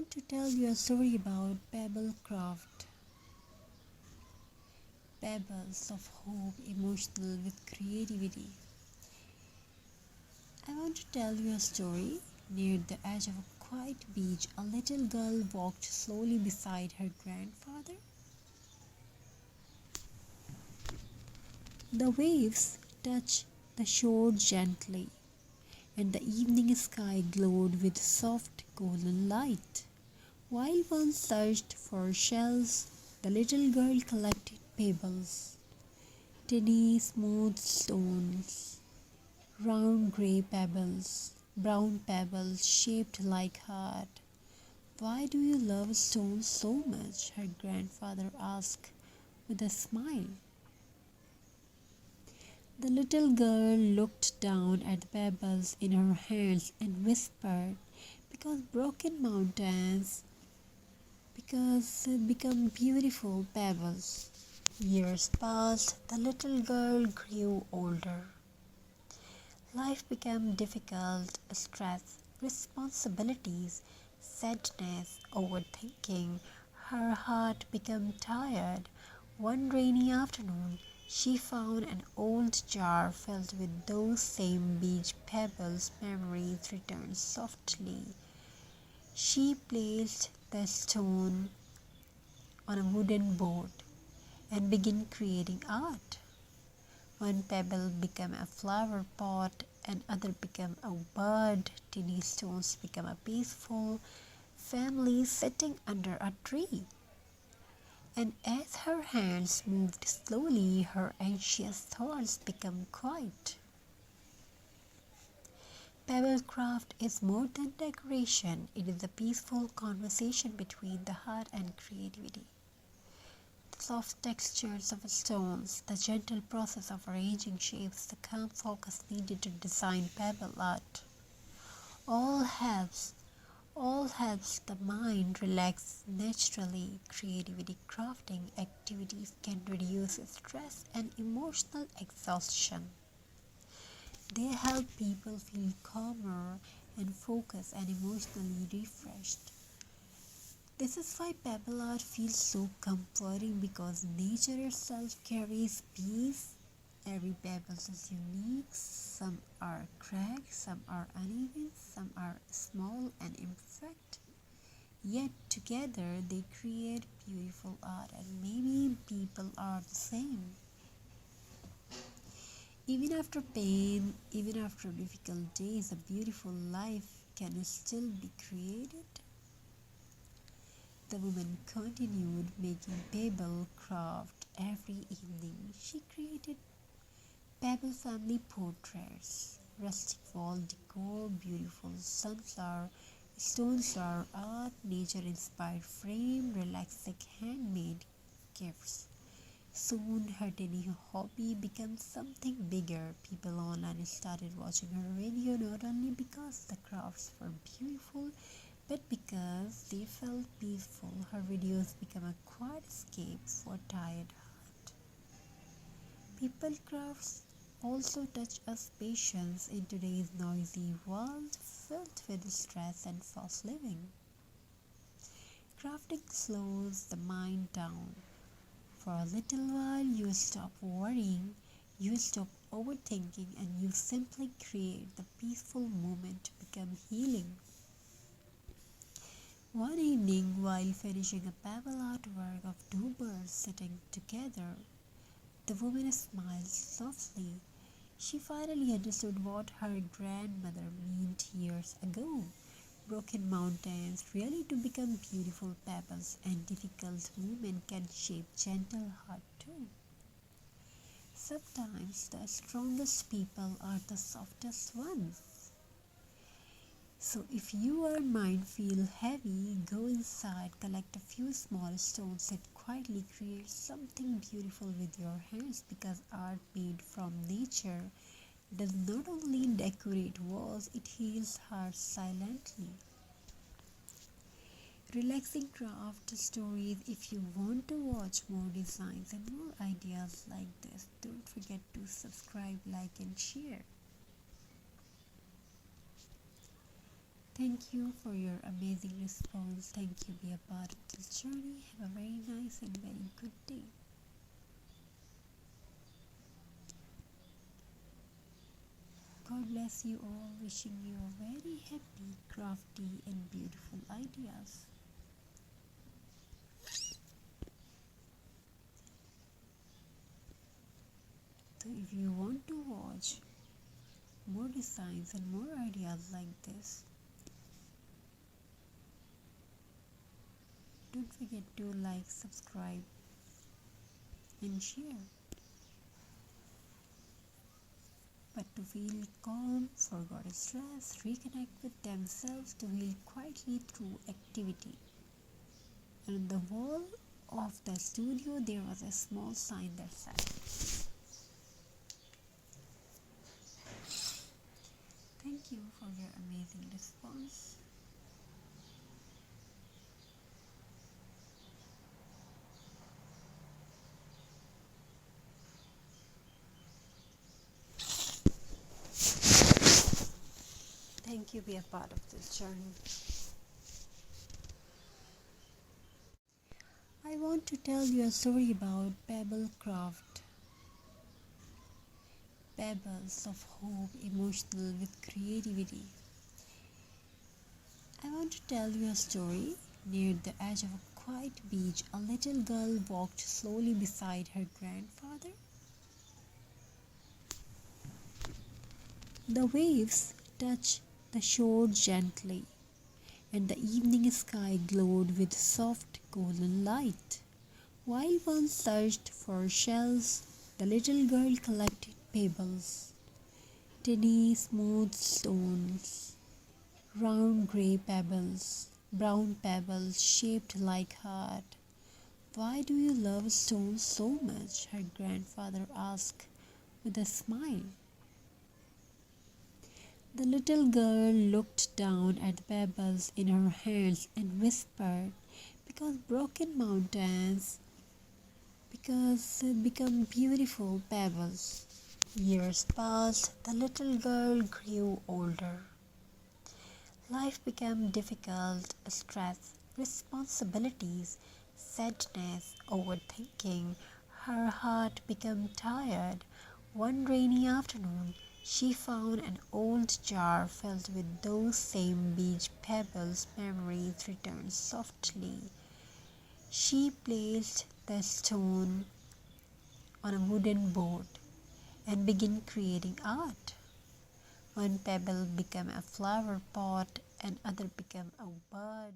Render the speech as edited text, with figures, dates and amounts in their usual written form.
want to tell you a story about Pebble Craft. Pebbles of hope, emotional with creativity. I want to tell you a story. Near the edge of a quiet beach, a little girl walked slowly beside her grandfather. The waves touched the shore gently, and the evening sky glowed with soft golden light. While one searched for shells, the little girl collected pebbles, tiny smooth stones, round grey pebbles, brown pebbles shaped like heart. "Why do you love stones so much?" her grandfather asked with a smile. The little girl looked down at the pebbles in her hands and whispered, "Because broken mountains become beautiful pebbles." Years passed, the little girl grew older. Life became difficult, stress, responsibilities, sadness, overthinking. Her heart became tired. One rainy afternoon, she found an old jar filled with those same beach pebbles. Memories returned softly. She placed the stone on a wooden board and began creating art. One pebble became a flower pot, and other became a bird. Tiny stones became a peaceful family sitting under a tree. And as her hands moved slowly, her anxious thoughts became quiet. Pebble craft is more than decoration, it is a peaceful conversation between the heart and creativity. The soft textures of stones, the gentle process of arranging shapes, the calm focus needed to design pebble art, all helps all helps the mind relax naturally. Creativity crafting activities can reduce stress and emotional exhaustion. They help people feel calmer and focused and emotionally refreshed. This is why pebble art feels so comforting, because nature itself carries peace. Every pebble is unique. Some are cracked, some are uneven, some are small and imperfect. Yet together they create beautiful art, and maybe people are the same. Even after pain, even after difficult days, a beautiful life can still be created. The woman continued making pebble craft every evening. She created pebble family portraits, rustic wall decor, beautiful sunflower, stone flower art, nature-inspired frame, relaxing handmade gifts. Soon her tiny hobby became something bigger. People online started watching her video not only because the crafts were beautiful, but because they felt peaceful. Her videos became a quiet escape for tired heart. People crafts also touch us patience in today's noisy world filled with stress and fast living. Crafting slows the mind down. For a little while you stop worrying, you stop overthinking, and you simply create. The peaceful moment to become healing. One evening, while finishing a pebble artwork of two birds sitting together, the woman smiled softly. She finally understood what her grandmother meant years ago. Broken mountains really do become beautiful pebbles, and difficult movement can shape gentle heart too. Sometimes the strongest people are the softest ones. So if your mind feels heavy, go inside, collect a few small stones and quietly create something beautiful with your hands, because art made from nature does not only decorate walls, it heals hearts silently. Relaxing craft stories. If you want to watch more designs and more ideas like this, don't forget to subscribe, like and share. Thank you for your amazing response. Thank you. Be a part of this journey. Have a very nice and very good day. God bless you all. Wishing you a very happy, crafty and beautiful ideas. So if you want to watch more designs and more ideas like this, don't forget to like, subscribe and share. But to feel calm, forget stress, reconnect with themselves, to heal quietly through activity. And on the wall of the studio there was a small sign that said, "Thank you for your amazing response." Thank you. Be a part of this journey. I want to tell you a story about Pebble Craft. Pebbles of hope, emotional with creativity. I want to tell you a story. Near the edge of a quiet beach, a little girl walked slowly beside her grandfather. The waves touched the shore gently, and the evening sky glowed with soft golden light. While one searched for shells, the little girl collected pebbles, tiny smooth stones, round grey pebbles, brown pebbles shaped like heart. "Why do you love stones so much?" her grandfather asked with a smile. The little girl looked down at the pebbles in her hands and whispered, "Because broken mountains become beautiful pebbles." Years passed, the little girl grew older. Life became difficult, stress, responsibilities, sadness, overthinking. Her heart became tired. One rainy afternoon, she found an old jar filled with those same beach pebbles. Memories returned softly. She placed the stone on a wooden board and began creating art. One pebble became a flower pot, and other became a bird.